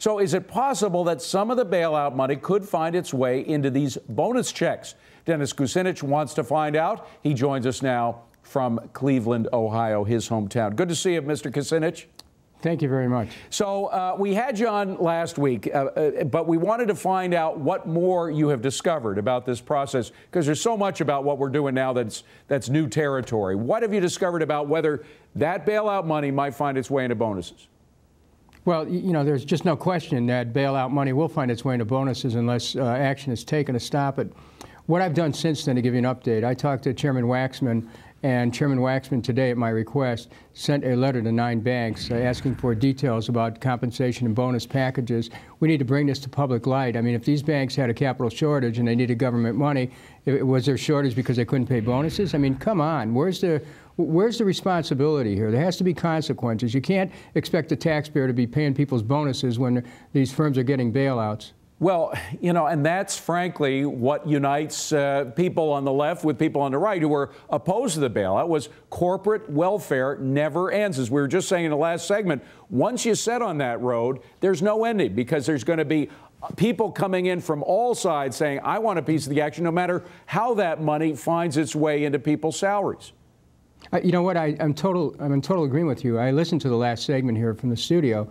So is it possible that some of the bailout money could find its way into these bonus checks? Dennis Kucinich wants to find out. He joins us now from Cleveland, Ohio, his hometown. Good to see you, Mr. Kucinich. Thank you very much. So we had you on last week, but we wanted to find out what more you have discovered about this process, because there's so much about what we're doing now that's new territory. What have you discovered about whether that bailout money might find its way into bonuses? Well, you know, there's just no question that bailout money will find its way into bonuses unless action is taken to stop it. What I've done since then, to give you an update, I talked to Chairman Waxman, and Chairman Waxman today, at my request, sent a letter to 9 banks asking for details about compensation and bonus packages. We need to bring this to public light. I mean, if these banks had a capital shortage and they needed government money, was there shortage because they couldn't pay bonuses? I mean, come on. Where's the responsibility here? There has to be consequences. You can't expect the taxpayer to be paying people's bonuses when these firms are getting bailouts. Well, you know, and that's frankly what unites people on the left with people on the right who are opposed to the bailout, was corporate welfare never ends. As we were just saying in the last segment, once you set on that road, there's no ending, because there's going to be people coming in from all sides saying, I want a piece of the action, no matter how that money finds its way into people's salaries. You know what? I'm in total agreement with you. I listened to the last segment here from the studio,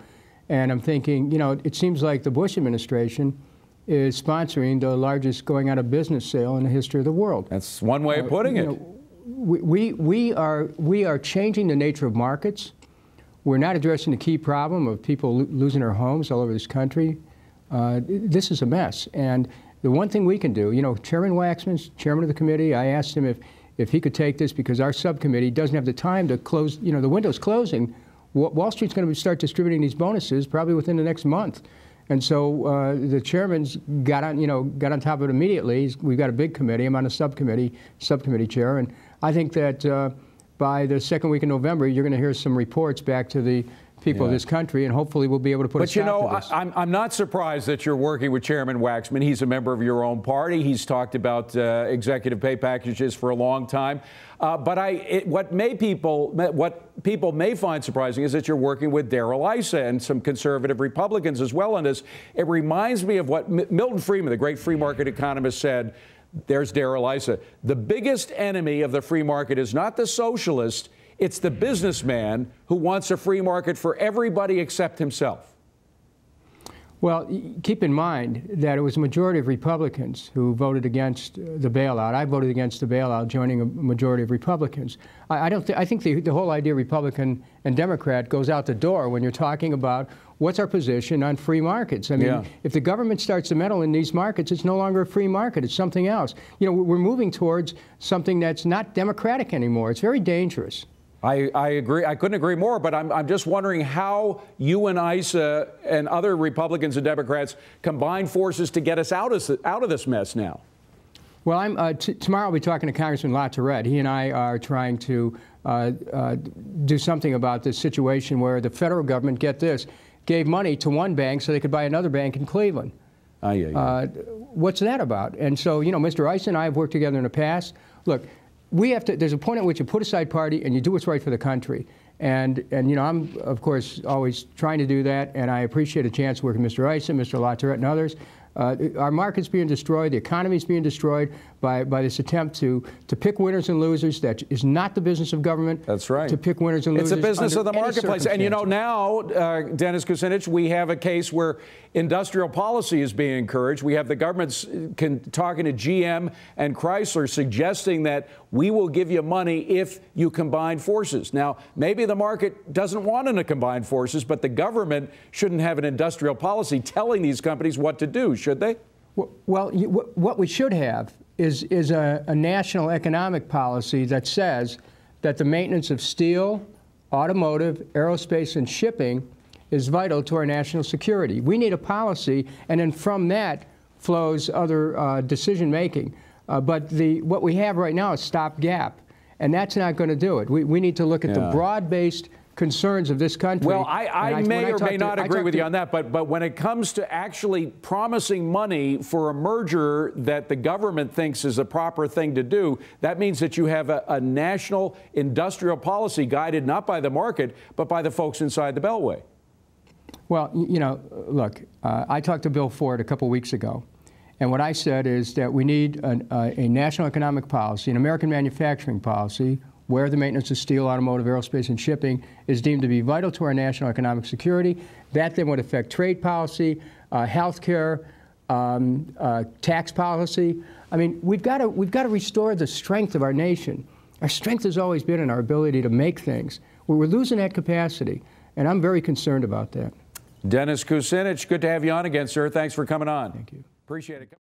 and I'm thinking, you know, it seems like the Bush administration is sponsoring the largest going out of business sale in the history of the world. That's one way of putting it. Know, we are changing the nature of markets. We're not addressing the key problem of people losing their homes all over this country. This is a mess. And the one thing we can do, you know, Chairman Waxman's chairman of the committee, I asked him if he could take this, because our subcommittee doesn't have the time to close, you know, the window's closing. Wall Street's going to start distributing these bonuses probably within the next month. And so the chairman's got on top of it immediately. We've got a big committee. I'm on a subcommittee chair. And I think that by the second week in November, you're going to hear some reports back to the people of this country, and hopefully we'll be able to put a stop to this. But you know, I'm not surprised that you're working with Chairman Waxman. He's a member of your own party. He's talked about executive pay packages for a long time. But what people may find surprising is that you're working with Darrell Issa and some conservative Republicans as well on this. It reminds me of what Milton Friedman, the great free market economist, said. There's Darrell Issa. The biggest enemy of the free market is not the socialist, it's the businessman who wants a free market for everybody except himself. Well, keep in mind that it was a majority of Republicans who voted against the bailout. I voted against the bailout, joining a majority of Republicans. I think the whole idea of Republican and Democrat goes out the door when you're talking about what's our position on free markets. I mean, if the government starts to meddle in these markets, it's no longer a free market. It's something else. You know, we're moving towards something that's not democratic anymore. It's very dangerous. I agree. I couldn't agree more, but I'm just wondering how you and Issa and other Republicans and Democrats combine forces to get us out of this mess now. Well, tomorrow I'll be talking to Congressman LaTourette. He and I are trying to do something about this situation where the federal government, get this, gave money to one bank so they could buy another bank in Cleveland. What's that about? And so, you know, Mr. Issa and I have worked together in the past. Look, there's a point at which you put aside party and you do what's right for the country. And you know, I'm, of course, always trying to do that, and I appreciate a chance to work with Mr. Issa, Mr. LaTourette, and others. Our market's being destroyed. The economy's being destroyed by this attempt to pick winners and losers. That is not the business of government. That's right. To pick winners and losers. It's a business of the marketplace. And you know, now, Dennis Kucinich, we have a case where industrial policy is being encouraged. We have the government talking to GM and Chrysler, suggesting that we will give you money if you combine forces. Now, maybe the market doesn't want to combine forces, but the government shouldn't have an industrial policy telling these companies what to do, should they? Well, what we should have is a national economic policy that says that the maintenance of steel, automotive, aerospace, and shipping is vital to our national security. We need a policy, and then from that flows other decision-making. But what we have right now is stopgap, and that's not going to do it. We need to look at the broad-based concerns of this country. Well, I may or may not agree with you on that, but when it comes to actually promising money for a merger that the government thinks is a proper thing to do, that means that you have a national industrial policy guided not by the market, but by the folks inside the Beltway. Well, you know, look, I talked to Bill Ford a couple weeks ago, and what I said is that we need a national economic policy, an American manufacturing policy, where the maintenance of steel, automotive, aerospace, and shipping is deemed to be vital to our national economic security. That then would affect trade policy, health care, tax policy. I mean, we've got to restore the strength of our nation. Our strength has always been in our ability to make things. We're losing that capacity, and I'm very concerned about that. Dennis Kucinich, good to have you on again, sir. Thanks for coming on. Thank you. Appreciate it.